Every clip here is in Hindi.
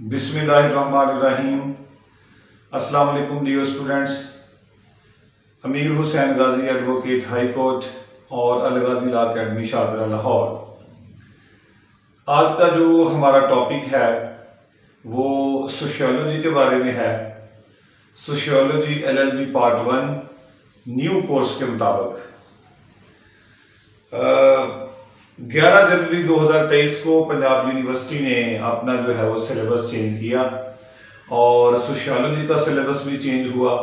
बिस्मिल्लाहिर्रहमानिर्रहीम। अस्सलाम वालेकुम डियर स्टूडेंट्स। अमीर हुसैन गाजी एडवोकेट हाई कोर्ट और अल गाजी लॉ अकेडमी शाहदरा लाहौर। आज का जो हमारा टॉपिक है वो सोशियोलॉजी के बारे में है। Sociology LLB part 1 new course के मुताबिक 11 जनवरी 2023 को पंजाब यूनिवर्सिटी ने अपना जो है वो सिलेबस चेंज किया और सोशियोलॉजी का सिलेबस भी चेंज हुआ।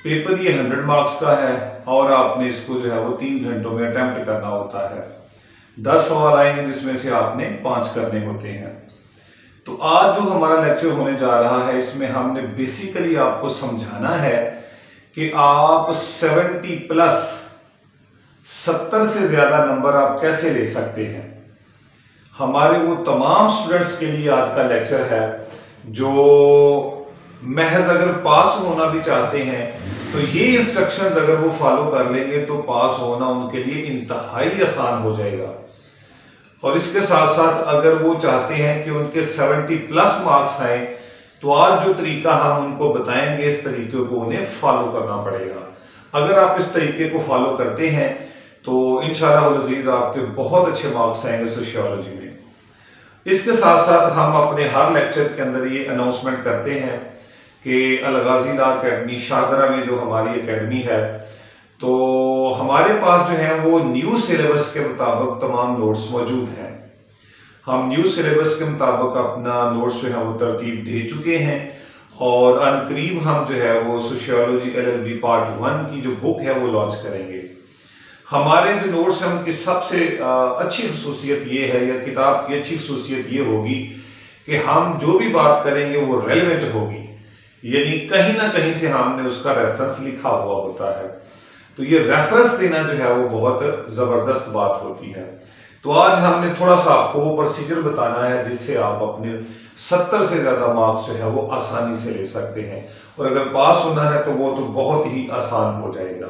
पेपर ये 100 मार्क्स का है और आपने इसको जो है वो 3 घंटों में अटेम्प्ट करना होता है। 10 सवाल आएंगे जिसमें से आपने 5 करने होते हैं। तो आज जो हमारा लेक्चर होने जा रहा है इसमें हमने बेसिकली आपको समझाना है कि आप 70 से ज़्यादा नंबर आप कैसे ले सकते हैं। हमारे वो तमाम स्टूडेंट्स के लिए आज का लेक्चर है जो महज अगर पास होना भी चाहते हैं तो ये इंस्ट्रक्शंस अगर वो फॉलो कर लेंगे तो पास होना उनके लिए इंतहाई आसान हो जाएगा। और इसके साथ साथ अगर वो चाहते हैं कि उनके 70+ मार्क्स आए तो आज जो तरीका हम उनको बताएंगे इस तरीके को उन्हें फॉलो करना पड़ेगा। अगर आप इस तरीके को फॉलो करते हैं तो इंशाअल्लाह अज़ीज़ आपके बहुत अच्छे मार्क्स आएंगे सोशियोलॉजी में। इसके साथ साथ हम अपने हर लेक्चर के अंदर ये अनाउंसमेंट करते हैं कि अल गाजी लॉ अकेडमी शाहदरा में जो हमारी एकेडमी है तो हमारे पास जो है वो न्यू सिलेबस के मुताबिक तमाम नोट्स मौजूद हैं। हम न्यू सिलेबस के मुताबिक अपना नोट्स जो है वो तरतीब दे चुके हैं और अनकरीब हम जो है वो सोशियोलॉजी LLB पार्ट 1 की जो बुक है वो लॉन्च करेंगे। हमारे जो नोट्स हैं उनकी सबसे अच्छी खसूसियत ये है या किताब की अच्छी खसूसियत ये होगी कि हम जो भी बात करेंगे वो रेलेवेंट होगी, यानी कहीं ना कहीं से हमने उसका रेफरेंस लिखा हुआ होता है। तो ये रेफरेंस देना जो है वो बहुत ज़बरदस्त बात होती है। तो आज हमने थोड़ा सा आपको वो प्रोसीजर बताना है जिससे आप अपने 70 से ज़्यादा मार्क्स जो है वो आसानी से ले सकते हैं और अगर पास होना है तो वो तो बहुत ही आसान हो जाएगा।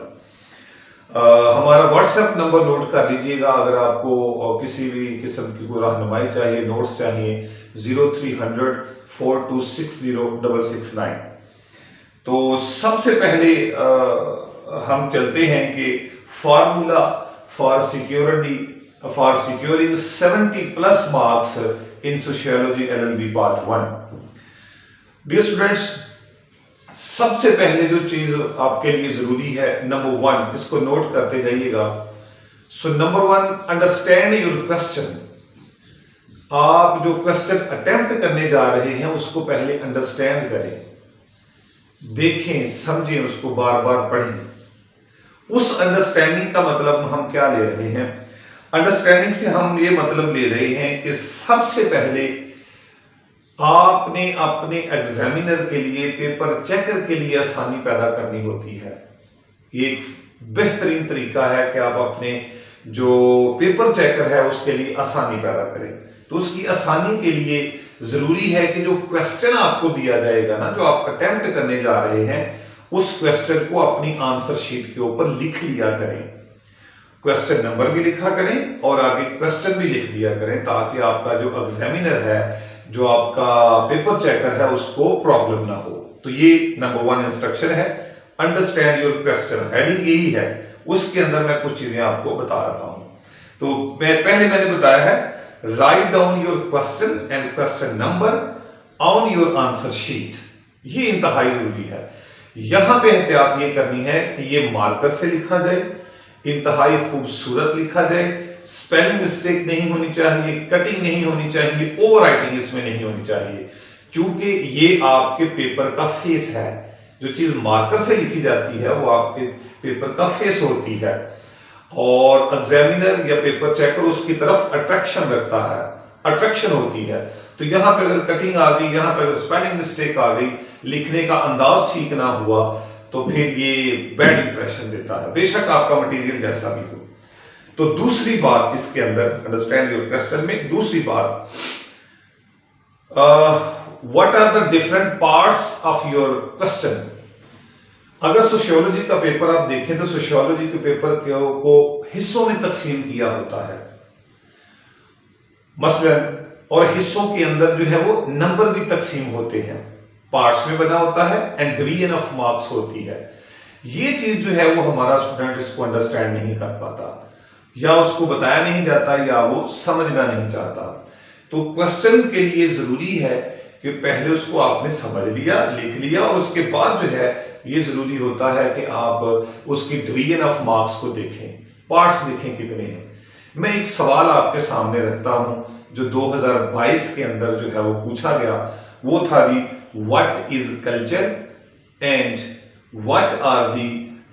हमारा व्हाट्सएप नंबर नोट कर लीजिएगा अगर आपको किसी भी किस्म की कोई रहनुमाई चाहिए, नोट्स चाहिए, 0300 4260 669। तो सबसे पहले हम चलते हैं कि formula for securing 70+ marks in sociology LLB part 1। Dear students, सबसे पहले जो चीज आपके लिए जरूरी है नंबर 1, इसको नोट करते जाइएगा। So number 1, understand your question. आप जो क्वेश्चन अटेम्प्ट करने जा रहे हैं उसको पहले अंडरस्टैंड करें, देखें, समझें, उसको बार बार पढ़ें। उस अंडरस्टैंडिंग का मतलब हम क्या ले रहे हैं? अंडरस्टैंडिंग से हम ये मतलब ले रहे हैं कि सबसे पहले आपने अपने एग्जामिनर के लिए, पेपर चेकर के लिए आसानी पैदा करनी होती है। एक बेहतरीन तरीका है कि आप अपने जो पेपर चेकर है उसके लिए आसानी पैदा करें। तो उसकी आसानी के लिए जरूरी है कि जो क्वेश्चन आपको दिया जाएगा ना, जो आप अटेम्प्ट करने जा रहे हैं, उस क्वेश्चन को अपनी आंसर शीट के ऊपर लिख लिया करें। क्वेश्चन नंबर भी लिखा करें और आगे क्वेश्चन भी लिख दिया करें ताकि आपका जो एग्जामिनर है, जो आपका पेपर चेकर है, उसको प्रॉब्लम ना हो। तो ये नंबर 1 इंस्ट्रक्शन है, अंडरस्टैंड योर क्वेश्चन। हेडिंग यही है, उसके अंदर मैं कुछ चीजें आपको बता रहा हूं। तो मैंने बताया है write down your question and question number on your answer sheet. ये इंतहाई जरूरी है। यहां पे एहतियात ये करनी है कि ये मार्कर से लिखा जाए, इंतहाई खूबसूरत लिखा जाए, स्पेलिंग मिस्टेक नहीं होनी चाहिए, कटिंग नहीं होनी चाहिए, ओवर राइटिंग इसमें नहीं होनी चाहिए, क्योंकि ये आपके पेपर का फेस है। जो चीज मार्कर से लिखी जाती है वो आपके पेपर का फेस होती है और एग्जामिनर या पेपर चेकर उसकी तरफ अट्रैक्शन रखता है, अट्रैक्शन होती है। तो यहाँ पे अगर कटिंग आ गई, यहाँ पे अगर स्पेलिंग मिस्टेक आ गई, लिखने का अंदाज ठीक ना हुआ तो फिर ये बैड इंप्रेशन देता है, बेशक आपका मटेरियल जैसा भी हो। तो दूसरी बात इसके अंदर अंडरस्टैंड योर क्वेश्चन में दूसरी बात, what are the different parts of your question. अगर सोशियोलॉजी का पेपर आप देखें तो सोशियोलॉजी के पेपर को हिस्सों में तकसीम किया होता है। मसलन और हिस्सों के अंदर जो है वो नंबर भी तकसीम होते हैं, पार्ट्स में बना होता है एंड डिवीजन ऑफ मार्क्स होती है। ये चीज जो है वो हमारा स्टूडेंट इसको अंडरस्टैंड नहीं कर पाता, या उसको बताया नहीं जाता, या वो समझना नहीं चाहता। तो क्वेश्चन के लिए जरूरी है कि पहले उसको आपने समझ लिया, लिख लिया, और उसके बाद जो है ये जरूरी होता है कि आप उसकी डिवीजन ऑफ मार्क्स को देखें, पार्ट्स देखें कितने हैं। मैं एक सवाल आपके सामने रखता हूं जो 2022 के अंदर जो है वो पूछा गया, वो था जी what is culture and what are the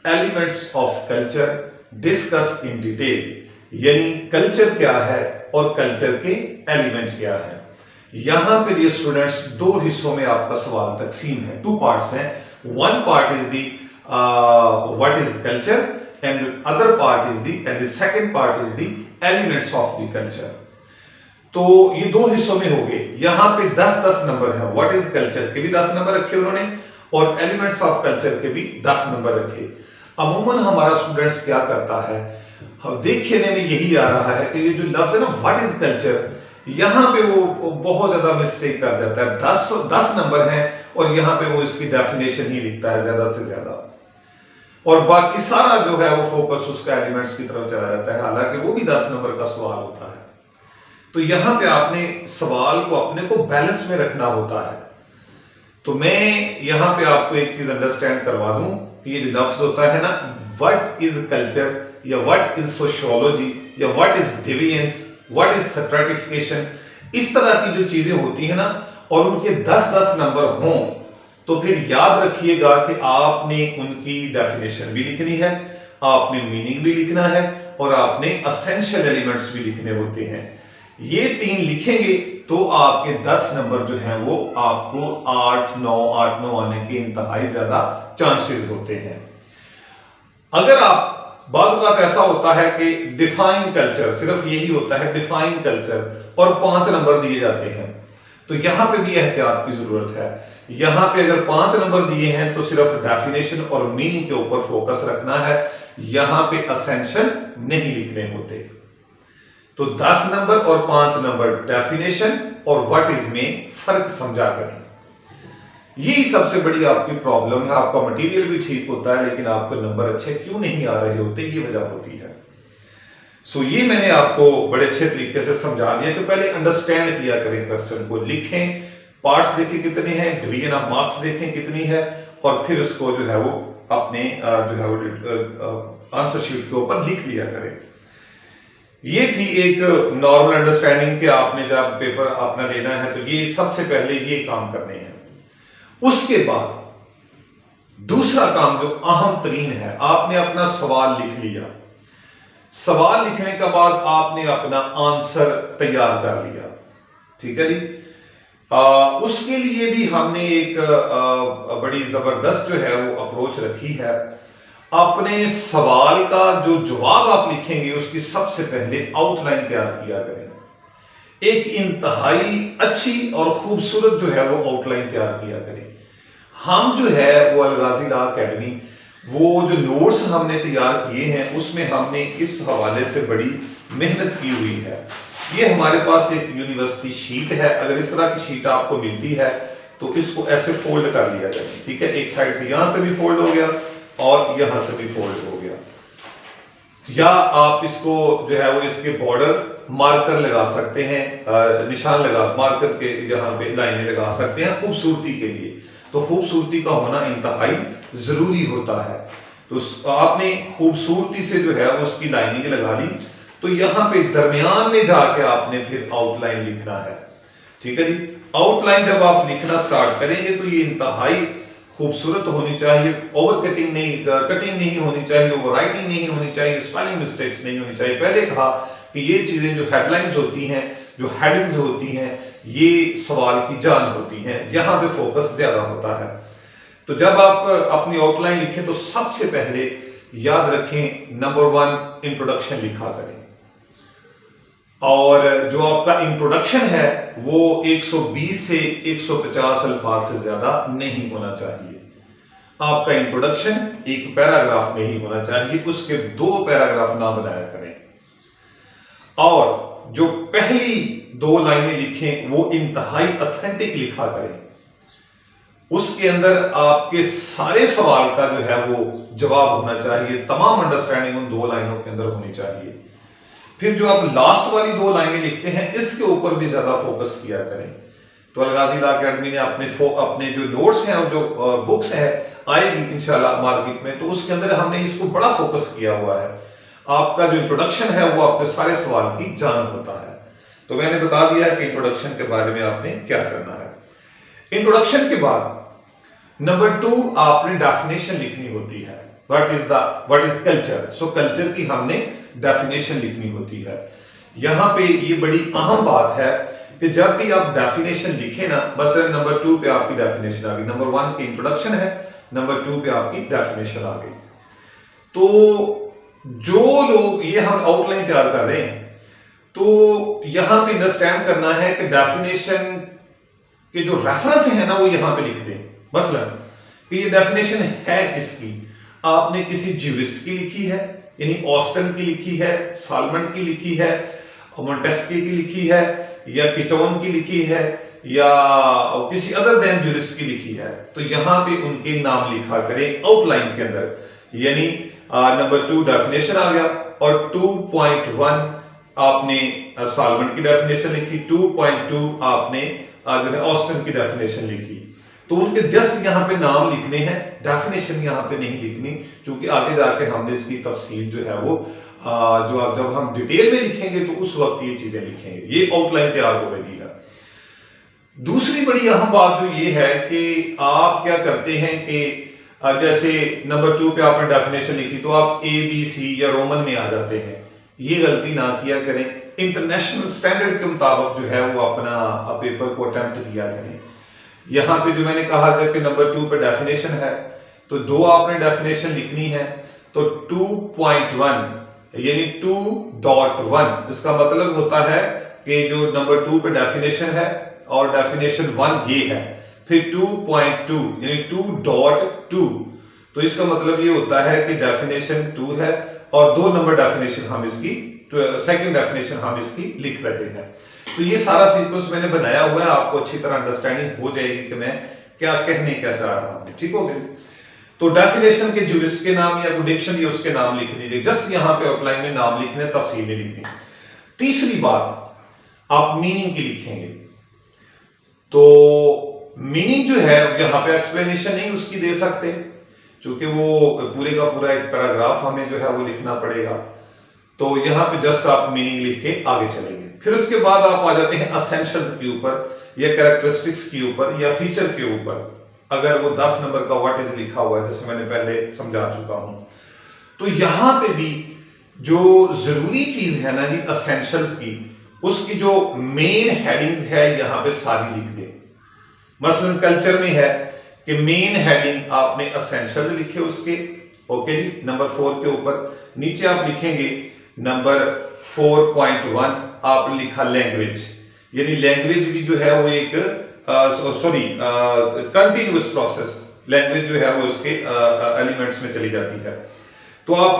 elements of culture, discuss in detail. यानी कल्चर क्या है और कल्चर के एलिमेंट क्या है। यहां पर ये स्टूडेंट्स दो हिस्सों में आपका सवाल तकसीम है, टू पार्ट्स हैं। One part is the what is culture and other part is the and the second part is the elements of the culture. तो ये दो हिस्सों में हो गए। यहां पे 10-10 नंबर है, व्हाट इज कल्चर के भी 10 नंबर रखे उन्होंने और एलिमेंट्स ऑफ कल्चर के भी 10 नंबर रखे। अमूमन हमारा स्टूडेंट्स क्या करता है, देखने में यही आ रहा है कि ये जो लफ्ज है ना व्हाट इज कल्चर, यहां पे वो बहुत ज्यादा मिस्टेक कर जाता है। 10 नंबर हैं और यहां पे वो इसकी डेफिनेशन ही लिखता है ज्यादा से ज्यादा, और बाकी सारा जो है वो फोकस उसका एलिमेंट्स की तरफ चला जाता है, हालांकि वो भी 10 नंबर का सवाल होता है। तो यहां पे आपने सवाल को अपने को बैलेंस में रखना होता है। तो मैं यहां पे आपको एक चीज अंडरस्टैंड करवा दूं कि ये जो लफ्ज होता है ना व्हाट इज कल्चर या व्हाट इज सोशियोलॉजी या what is divisions, what is stratification, इस तरह की जो चीजें होती है ना और उनके 10-10 नंबर हों, तो फिर याद रखिएगा कि आपने उनकी डेफिनेशन भी लिखनी है, आपने मीनिंग भी लिखना है और आपने एसेंशियल एलिमेंट्स भी लिखने होते हैं। ये 3 लिखेंगे तो आपके 10 नंबर जो हैं वो आपको 8-9 आने के इंतहाई ज्यादा चांसेस होते हैं। अगर आप बात ऐसा होता है कि डिफाइन कल्चर, सिर्फ यही होता है डिफाइन कल्चर और 5 नंबर दिए जाते हैं, तो यहां पे भी एहतियात की जरूरत है। यहां पे अगर 5 नंबर दिए हैं तो सिर्फ डेफिनेशन और मीनिंग के ऊपर फोकस रखना है, यहां पे एसेंशियल नहीं लिखने होते। तो 10 नंबर और 5 नंबर डेफिनेशन और व्हाट इज में फर्क समझा करें। यही सबसे बड़ी आपकी प्रॉब्लम है। आपका मटेरियल भी ठीक होता है लेकिन आपको नंबर अच्छे क्यों नहीं आ रहे होते, ये वजह होती है। सो ये मैंने आपको बड़े अच्छे तरीके से समझा दिया कि पहले अंडरस्टैंड किया करें, क्वेश्चन को लिखें, पार्ट्स देखें कितने हैं, डिवीजन ऑफ मार्क्स देखें कितनी है, और फिर उसको जो है वो अपने जो है वो आंसर शीट के ऊपर लिख लिया करें। ये थी एक नॉर्मल अंडरस्टैंडिंग कि आपने जब पेपर अपना लेना है तो ये सबसे पहले ये काम करने हैं। उसके बाद दूसरा काम जो अहम तरीन है, आपने अपना सवाल लिख लिया। सवाल लिखने के बाद आपने अपना आंसर तैयार कर लिया, ठीक है जी। उसके लिए भी हमने एक बड़ी जबरदस्त जो है वो अप्रोच रखी है। अपने सवाल का जो जवाब आप लिखेंगे उसकी सबसे पहले आउटलाइन तैयार किया करें। एक इंतहाई अच्छी और खूबसूरत जो है वो आउटलाइन तैयार किया करें। हम जो है वो अलगाजी लॉ अकेडमी, वो जो नोट्स हमने तैयार किए हैं उसमें हमने इस हवाले से बड़ी मेहनत की हुई है। ये हमारे पास एक यूनिवर्सिटी शीट है, अगर इस तरह की शीट आपको मिलती है तो इसको ऐसे फोल्ड कर लिया जाए, ठीक है। एक साइड से यहां से भी फोल्ड हो गया और यहां से भी फोल्ड हो गया, या आप इसको जो है वो इसके बॉर्डर मार्कर लगा सकते हैं, निशान लगा मार्कर के यहाँ पे लाइनें लगा सकते हैं खूबसूरती के लिए। तो खूबसूरती का होना इंतहाई जरूरी होता है। तो आपने खूबसूरती से जो है उसकी लाइनिंग लगा ली, तो यहां पे दरमियान में जाके आपने फिर आउटलाइन लिखना है, ठीक है जी। आउटलाइन जब आप लिखना स्टार्ट करेंगे तो ये इंतहाई खूबसूरत होनी चाहिए, ओवर कटिंग नहीं होनी चाहिए, ओवर राइटिंग नहीं होनी चाहिए, स्पेलिंग मिस्टेक्स नहीं होनी चाहिए। पहले कहा कि ये चीजें जो हेडलाइंस होती हैं, जो हेडिंग्स होती हैं, ये सवाल की जान होती हैं, यहां पे फोकस ज्यादा होता है। तो जब आप अपनी आउटलाइन लिखें तो सबसे पहले याद रखें नंबर 1 इंट्रोडक्शन लिखा करें, और जो आपका इंट्रोडक्शन है वो 120 से 150 अल्फाज से ज्यादा नहीं होना चाहिए। आपका इंट्रोडक्शन एक पैराग्राफ में ही होना चाहिए, उसके 2 पैराग्राफ ना बनाया करें। और जो पहली 2 लाइनें लिखें वो इंतहाई ऑथेंटिक लिखा करें, उसके अंदर आपके सारे सवाल का जो है वो जवाब होना चाहिए, तमाम अंडरस्टैंडिंग उन 2 लाइनों के अंदर होनी चाहिए। फिर जो आप लास्ट वाली 2 लाइनें लिखते हैं इसके ऊपर भी ज्यादा फोकस किया करें। तो अलगाजी लॉ अकेडमी ने अपने जो नोट्स हैं और जो बुक्स हैं आएगी इंशाल्लाह मार्केट में, तो उसके अंदर हमने इसको बड़ा फोकस किया हुआ है। आपका जो इंट्रोडक्शन है वो आपके सारे सवाल की जान होता है। तो मैंने बता दिया है कि इंट्रोडक्शन के बारे में आपने क्या करना है। इंट्रोडक्शन के बाद नंबर 2 आपने डेफिनेशन लिखनी होती है। What is culture. So culture की हमने डेफिनेशन लिखनी होती है। यहां पे ये बड़ी अहम बात है कि जब भी आप डेफिनेशन लिखें ना, बस नंबर 2 पे आपकी डेफिनेशन आ गई, नंबर 1 की इंट्रोडक्शन है, नंबर 2 पे आपकी डेफिनेशन आ गई। तो जो लोग ये हम आउटलाइन तैयार कर रहे हैं, तो यहां पे अंडरस्टैंड करना है कि डेफिनेशन के जो रेफरेंस है ना वो यहां पे लिख दें। मसलन कि ये डेफिनेशन है किसकी, आपने किसी ज्यूरिस्ट की लिखी है, यानी ऑस्टन की लिखी है, साल्मन की लिखी है, मोंटेस्क्यू की लिखी है, या कीटोन की लिखी है, या किसी अदर देन ज्यूरिस्ट की लिखी है, तो यहां पे उनके नाम लिखा करें आउटलाइन के अंदर। यानी नंबर 2 डेफिनेशन आ गया, और 2.1 आपने साल्मन की डेफिनेशन लिखी, 2.2 आपने जो है ऑस्टन की डेफिनेशन लिखी। तो उनके जस्ट यहां पे नाम लिखने हैं, डेफिनेशन यहां पे नहीं लिखनी, क्योंकि आगे जाके हमने इसकी तफसील जो है वो जब हम डिटेल में लिखेंगे तो उस वक्त ये चीजें लिखेंगे। ये आउटलाइन तैयार हो रही है। दूसरी बड़ी अहम बात जो ये है कि आप क्या करते हैं कि जैसे नंबर 2 पे आपने डेफिनेशन लिखी तो आप ABC या रोमन में आ जाते हैं। ये गलती ना किया करें। इंटरनेशनल स्टैंडर्ड के मुताबिक जो है वो अपना पेपर को अटेम्प्ट किया करें। यहां पे जो मैंने कहा था कि नंबर 2 पे डेफिनेशन है, तो 2 आपने डेफिनेशन लिखनी है, तो 2.1 यानी 2.1 इसका मतलब होता है कि जो नंबर 2 पे डेफिनेशन है और डेफिनेशन 1 ये है, फिर 2.2 यानी 2.2, तो इसका मतलब ये होता है कि डेफिनेशन 2 है और 2 नंबर डेफिनेशन हम इसकी सेकंड डेफिनेशन हम इसकी लिख रहे हैं। तो ये सारा सीक्वेंस मैंने बनाया हुआ है, आपको अच्छी तरह अंडरस्टैंडिंग हो जाएगी कि मैं क्या कहने क्या चाह रहा हूं। ठीक हो गया। तो डेफिनेशन के ज्यूरिस्ट के नाम या डिक्शनरी उसके नाम लिख दीजिए, जस्ट यहां पे आउटलाइन में नाम लिखने, तफसील नहीं लिखनी। तीसरी बात, आप मीनिंग की लिखेंगे। तो मीनिंग जो है यहां पे एक्सप्लेनेशन नहीं उसकी दे सकते, क्योंकि वो पूरे का पूरा एक पैराग्राफ हमें जो है वो लिखना पड़ेगा। तो यहां पे जस्ट आप मीनिंग लिख के आगे चलेंगे। फिर उसके बाद आप आ जाते हैं एसेंशियल्स के ऊपर या कैरेक्टरिस्टिक्स के ऊपर या फीचर के ऊपर। अगर वो 10 नंबर का व्हाट इज लिखा हुआ है, जैसे मैंने पहले समझा चुका हूं, तो यहां पे भी जो जरूरी चीज है ना जी एसेंशियल्स की, उसकी जो मेन हेडिंग्स है यहां पे सारी लिख दें। मसलन कल्चर में है कि मेन हेडिंग आपने एसेंशियल लिखे उसके, ओके जी। नंबर 4 के ऊपर नीचे आप लिखेंगे नंबर 4.1 आप लिखा लैंग्वेज, यानी लैंग्वेज भी जो है वो एक कंटिन्यूअस प्रोसेस, लैंग्वेज जो है वो उसके एलिमेंट्स में चली जाती है। तो आप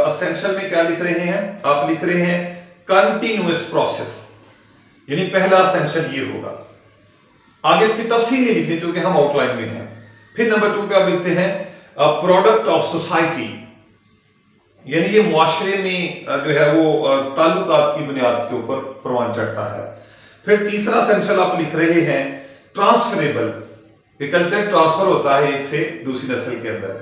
एसेंशियल में क्या लिख रहे हैं, आप लिख रहे हैं कंटिन्यूअस प्रोसेस, यानी पहला एसेंशियल ये होगा। आगे इसकी तफसील नहीं लिखी क्योंकि हम आउटलाइन में हैं। फिर नंबर 2 पे आप लिखते हैं प्रोडक्ट ऑफ सोसाइटी, यानी ये मुआशरे में जो है वो ताल्लुकात की बुनियाद के ऊपर परवान चढ़ता है। फिर तीसरा एसेंशियल आप लिख रहे हैं ट्रांसफरेबल, कल्चर ट्रांसफर होता है एक से दूसरी नस्ल के अंदर।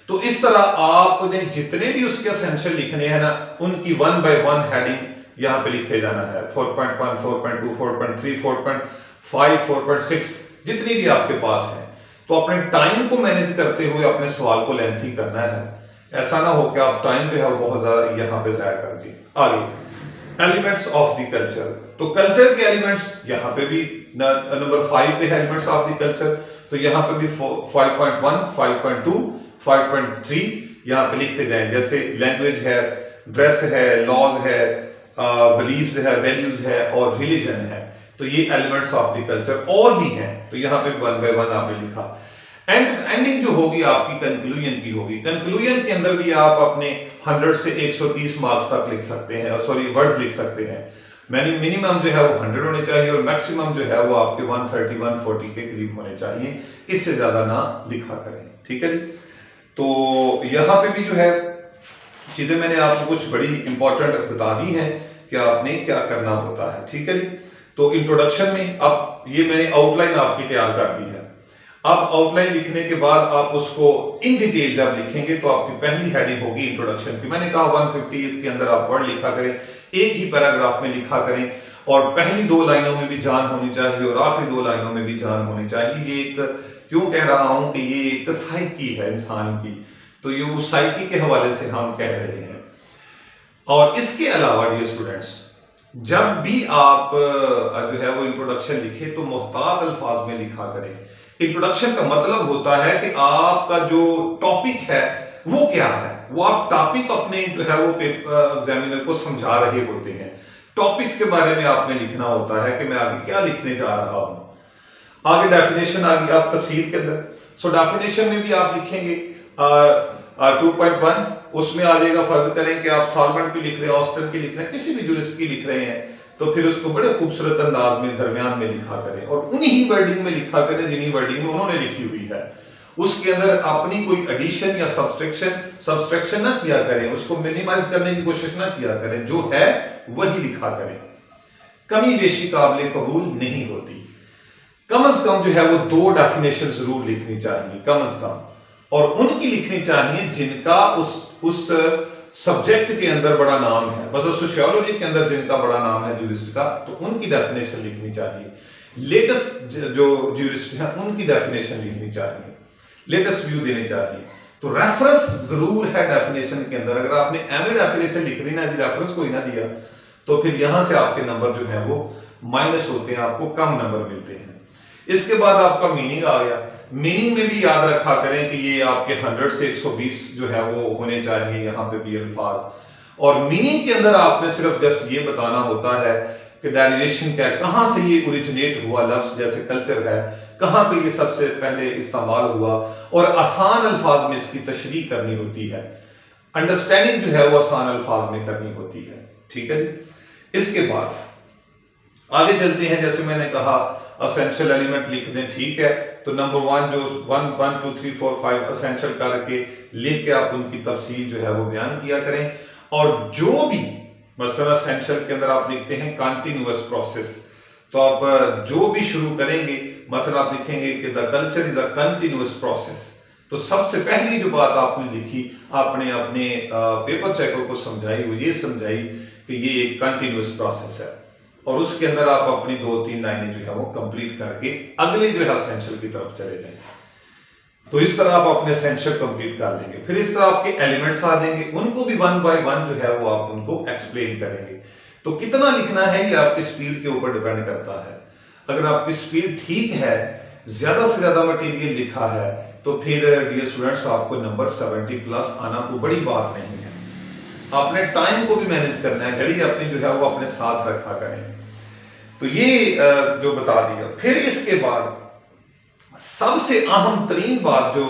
तो इस तरह आपने जितने भी उसके एसेंशियल लिखने हैं ना, उनकी 1 बाय 1 हेडिंग यहां पे लिखते जाना है। 4.1, 4.2, 4.3, 4.5, 4.6 जितनी भी आपके पास है। तो अपने टाइम को मैनेज करते हुए अपने सवाल को लेंथी करना है, ऐसा ना हो कि आप टाइम जो है वो बहुत ज्यादा यहां पे जाया कर दिए। आगे एलिमेंट्स ऑफ द कल्चर, तो कल्चर के एलिमेंट्स यहां पे भी नंबर 5 पे है एलिमेंट्स ऑफ द कल्चर, तो यहां पे भी 5.1, 5.2, 5.3 यहां पे लिखते जाएं। जैसे लैंग्वेज है, ड्रेस है, लॉज है, बिलीव्स है, वैल्यूज है और रिलीजन है, तो ये एलिमेंट्स ऑफ द कल्चर और भी हैं। तो यहां पे 1 बाय 1 आपने लिखा। एंडिंग जो होगी आपकी कंक्लूजन की होगी। कंक्लूजन के अंदर भी आप अपने 100 से 130 मार्क्स तक लिख सकते हैं, सॉरी वर्ड्स लिख सकते हैं। मिनिमम जो है वो 100 होने चाहिए और मैक्सिमम जो है वो आपके 130 140 के करीब होने चाहिए, इससे ज्यादा ना लिखा करें। ठीक है जी। तो यहाँ पे भी जो है चीजें मैंने आपको कुछ बड़ी इंपॉर्टेंट बता दी हैं कि आपने क्या करना होता है। ठीक है जी। तो इंट्रोडक्शन में अब ये मैंने आउटलाइन आपकी तैयार कर दी है। अब आउटलाइन लिखने के बाद आप उसको इन डिटेल जब लिखेंगे तो आपकी पहली हेडिंग होगी इंट्रोडक्शन की। मैंने कहा 150 इसके अंदर आप वर्ड लिखा करें, एक ही पैराग्राफ में लिखा करें और पहली 2 लाइनों में भी जान होनी चाहिए और आखिरी 2 लाइनों में भी जान होनी चाहिए। ये एक क्यों कह रहा हूं कि ये एक साइकी है इंसान की, तो ये उस साइकी के हवाले से हम कह रहे हैं। और इसके अलावा डियर स्टूडेंट्स, जब भी आप जो है वो इंट्रोडक्शन लिखे तो मुहतात अल्फाज में लिखा करें। इंट्रोडक्शन का मतलब होता है कि आपका जो टॉपिक है वो क्या है, वो आप टॉपिक अपने जो है वो एग्जामिनर को समझा रहे होते हैं। टॉपिक्स के बारे में आपने लिखना होता है कि मैं आगे क्या लिखने जा रहा हूं। आगे डेफिनेशन आ गई आप तफसीर के अंदर। सो डेफिनेशन में भी आप लिखेंगे 2.1 उसमें आ जाएगा, फर्ज करें कि आप सॉल्वेंट की लिख रहे हैं, ऑस्टन की लिख रहे हैं, किसी भी ज्यूरिस्ट की लिख रहे हैं, तो फिर उसको बड़े खूबसूरत अंदाज में दरमियान में लिखा करें और उन्हीं वर्डिंग में लिखा करें जिन्हीं वर्डिंग में उन्होंने लिखी हुई है। उसके अंदर अपनी कोई एडिशन या सब्सट्रैक्शन ना किया करें, उसको मिनिमाइज करने की कोशिश ना किया करें, जो है वही लिखा करें। कमी बेशी काबिल कबूल नहीं होती। कम से कम जो है वो 2 डेफिनेशन जरूर लिखनी चाहिए कम से कम, और उनकी लिखनी चाहिए जिनका उस सब्जेक्ट के अंदर बड़ा नाम है। बस सोशियोलॉजी के अंदर जिनका बड़ा नाम है ज्यूरिस्ट का, तो उनकी डेफिनेशन लिखनी चाहिए। लेटेस्ट जो ज्यूरिस्ट हैं उनकी डेफिनेशन लिखनी चाहिए, लेटेस्ट व्यू देने चाहिए। तो रेफरेंस जरूर है डेफिनेशन के अंदर। अगर आपने एमए डेफिनेशन लिख दी ना, रेफरेंस कोई ना दिया, तो फिर यहां से आपके नंबर जो है वो माइनस होते हैं, आपको कम नंबर मिलते हैं। इसके बाद आपका मीनिंग आ गया। मीनिंग में भी याद रखा करें कि ये आपके 100 से 120 जो है वो होने चाहिए यहाँ पे भी अल्फाज। और मीनिंग के अंदर आपने सिर्फ जस्ट ये बताना होता है कि डेरिवेशन क्या है, कहां से ये ओरिजिनेट हुआ लफ्ज, जैसे कल्चर है, कहां पे ये सबसे पहले इस्तेमाल हुआ, और आसान अल्फाज में इसकी तशरीह करनी होती है। अंडरस्टैंडिंग जो है वो आसान अल्फाज में करनी होती है। ठीक है जी। इसके बाद आगे चलते हैं। जैसे मैंने कहा असेंशियल एलिमेंट लिख दें, ठीक है। तो नंबर 1 जो 1 1 2 3 4 5 असेंशियल करके लिख के आप उनकी तफसील जो है वो बयान किया करें। और जो भी मसला असेंशियल के अंदर आप लिखते हैं कंटिन्यूअस प्रोसेस, तो आप जो भी शुरू करेंगे, मसला आप लिखेंगे कि the culture is a continuous process, तो सबसे पहली जो बात आपने लिखी, आपने अपने पेपर चेकर को समझाई, वो ये समझाई कि ये एक कंटिन्यूअस प्रोसेस है, और उसके अंदर आप अपनी 2-3 लाइनें जो है वो कंप्लीट करके अगले जो है एसेंशियल की तरफ चले जाएंगे। तो इस तरह आप अपने एसेंशियल कंप्लीट कर लेंगे। फिर इस तरह आपके एलिमेंट्स आ जाएंगे, उनको भी 1 बाय 1 जो है वो आप उनको एक्सप्लेन करेंगे। तो कितना लिखना है ये आपकी स्पीड के ऊपर डिपेंड करता है। अगर आपकी स्पीड ठीक है, ज्यादा से ज्यादा मटेरियल लिखा है, तो फिर डियर स्टूडेंट्स आपको नंबर 70 प्लस आना कोई बड़ी बात नहीं है। आपने टाइम को भी मैनेज करना है, घड़ी अपनी जो है वो अपने साथ रखा करें। तो ये जो बता दिया। फिर इसके बाद सबसे अहम तरीन बात जो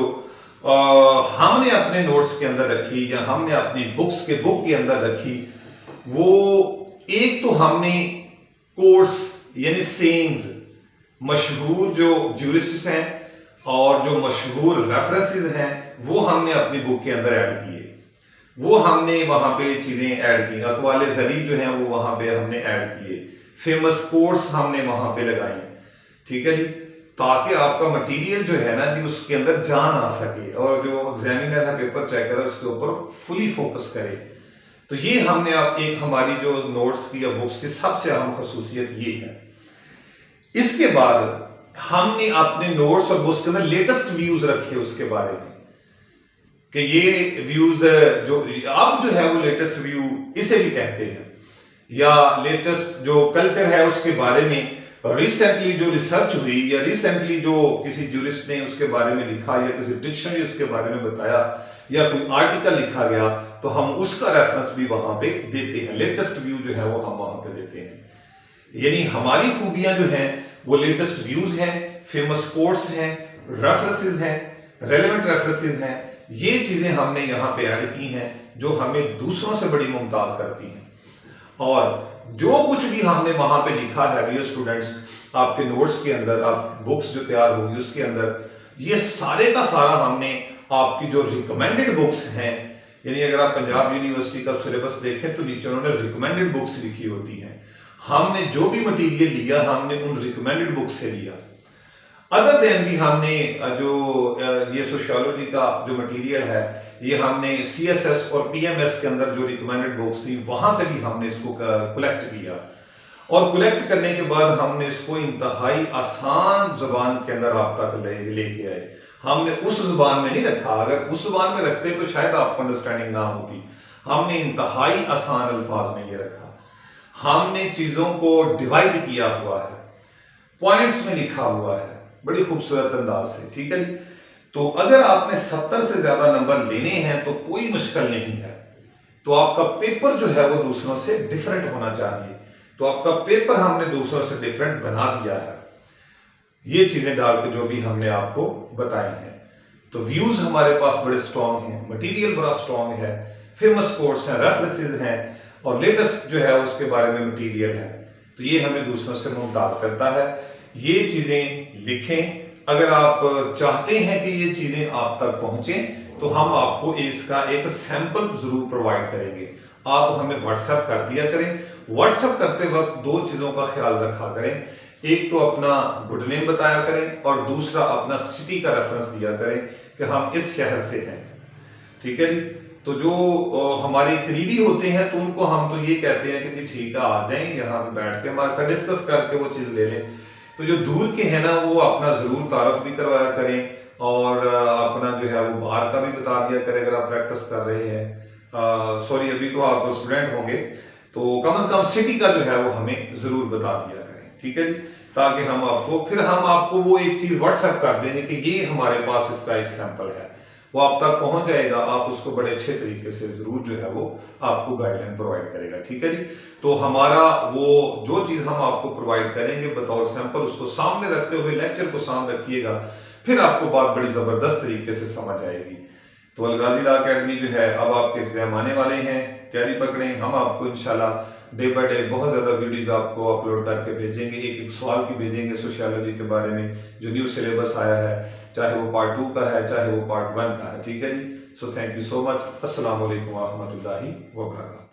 हमने अपने नोट्स के अंदर रखी या हमने अपनी बुक के अंदर रखी, वो एक तो हमने कोट्स यानी सेइंग्स, मशहूर जो ज्यूरिस्ट्स हैं और जो मशहूर रेफरेंसेस हैं, वो हमने अपनी बुक के अंदर ऐड किए। वो हमने वहां पे चीजें ऐड की, अकवाले ज़री जो हैं वो वहां पे हमने ऐड किए, फेमस कोट्स हमने वहां पे लगाई। ठीक है जी। ताकि आपका मटेरियल जो है ना जी उसके अंदर जान आ सके और जो एग्जामिनर है, पेपर चेकर है, उसके ऊपर फुली फोकस करे। तो ये हमने आप एक हमारी जो नोट्स की या बुक्स की सबसे अहम खसूसियत ये है। इसके बाद हमने अपने नोट्स और बुक्स के अंदर लेटेस्ट व्यूज रखे उसके बारे में कि ये व्यूज जो अब जो है वो लेटेस्ट व्यू इसे भी कहते हैं, या लेटेस्ट जो कल्चर है उसके बारे में रिसेंटली जो रिसर्च हुई या रिसेंटली जो किसी ज्यूरिस्ट ने उसके बारे में लिखा या किसी डिक्शनरी उसके बारे में बताया या कोई आर्टिकल लिखा गया, तो हम उसका रेफरेंस भी वहां पे देते हैं। लेटेस्ट व्यू जो है वो हम वहां पे देते हैं। यानी हमारी खूबियां जो हैं वो लेटेस्ट व्यूज हैं, फेमस कोट्स हैं, रेफरेंसेस हैं, रेलेवेंट रेफरेंसेस हैं। ये चीजें हमने यहाँ पे ऐड की हैं जो हमें दूसरों से बड़ी मुमताज करती हैं। और जो कुछ भी हमने वहां पे लिखा है डियर स्टूडेंट्स, आपके नोट्स के अंदर, आप बुक्स जो तैयार होगी उसके अंदर ये सारे का सारा हमने आपकी जो रिकमेंडेड बुक्स हैं, यानी अगर आप पंजाब यूनिवर्सिटी का सिलेबस देखें तो नीचे उन्होंने रिकमेंडेड बुक्स लिखी होती हैं। हमने जो भी मटेरियल लिया हमने उन रिकमेंडेड बुक से लिया। अदर देन भी हमने जो ये सोशियोलॉजी का जो मटेरियल है ये हमने सीएसएस और पीएमएस के अंदर जो रिकमेंडेड बुक्स थी वहां से भी हमने इसको कलेक्ट किया, और कलेक्ट करने के बाद हमने इसको इंतहाई आसान जुबान के अंदर आप तक लेके आए। हमने उस जुबान में नहीं रखा, अगर उस जुबान में रखते तो शायद आपको अंडरस्टैंडिंग ना होती। हमने इंतहाई आसान अल्फाज में ये रखा। हमने चीजों को डिवाइड किया हुआ है, पॉइंट्स में लिखा हुआ है, बड़ी खूबसूरत अंदाज से, ठीक है जी। तो अगर आपने 70 से ज्यादा नंबर लेने हैं तो कोई मुश्किल नहीं है। तो आपका पेपर जो है वो दूसरों से डिफरेंट होना चाहिए। तो आपका पेपर हमने दूसरों से डिफरेंट बना दिया है, ये चीजें डाल के जो भी हमने आपको बताई हैं। तो व्यूज हमारे पास बड़े स्ट्रॉन्ग हैं, मटेरियल बड़ा स्ट्रॉन्ग है, फेमस कोट्स हैं, रेफरेंसेस हैं, और लेटेस्ट जो है उसके बारे में मटेरियल है। तो ये हमें दूसरों से मुमताज करता है। ये चीजें लिखें। अगर आप चाहते हैं कि ये चीजें आप तक पहुंचे तो हम आपको इसका एक सैंपल जरूर प्रोवाइड करेंगे। आप हमें व्हाट्सएप कर दिया करें। व्हाट्सएप करते वक्त दो चीजों का ख्याल रखा करें, एक तो अपना गुड नेम बताया करें और दूसरा अपना सिटी का रेफरेंस दिया करें कि हम इस शहर से हैं, ठीक है जी। तो जो हमारे करीबी होते हैं तो उनको हम तो ये कहते हैं कि जी ठीक है आ जाएं, यहाँ पे बैठ के हमारे साथ डिस्कस करके वो चीज़ ले लें। तो जो दूर के हैं ना वो अपना ज़रूर तारफ भी करवाया करें, और अपना जो है वो बाहर का भी बता दिया करें अगर आप प्रैक्टिस कर रहे हैं। सॉरी अभी तो आप स्टूडेंट होंगे, तो कम से कम सिटी का जो है वो हमें ज़रूर बता दिया करें, ठीक है जी। ताकि हम आपको वो एक चीज़ व्हाट्सएप कर देंगे कि ये हमारे पास इसका एक सैंपल है, वो आप तक पहुंच जाएगा। आप उसको बड़े अच्छे तरीके से जरूर जो है वो आपको गाइडलाइन प्रोवाइड करेगा, ठीक है जी। तो हमारा वो जो चीज हम आपको प्रोवाइड करेंगे बतौर सैंपल, उसको सामने रखते हुए लेक्चर को सामने रखिएगा, फिर आपको बात बड़ी जबरदस्त तरीके से समझ आएगी। तो अलगाजी लॉ अकेडमी जो है, अब आपके एग्जाम आने वाले हैं, तैयारी पकड़ें। हम आपको इंशाल्लाह डे बाय डे बहुत ज़्यादा वीडियोज़ आपको अपलोड करके भेजेंगे, एक एक सवाल की भेजेंगे सोशियोलॉजी के बारे में जो न्यू सिलेबस आया है, चाहे वो पार्ट 2 का है चाहे वो पार्ट 1 का है, ठीक है जी। So thank you so much. अस्सलाम वालेकुम व रहमतुल्लाहि व बरकातहू।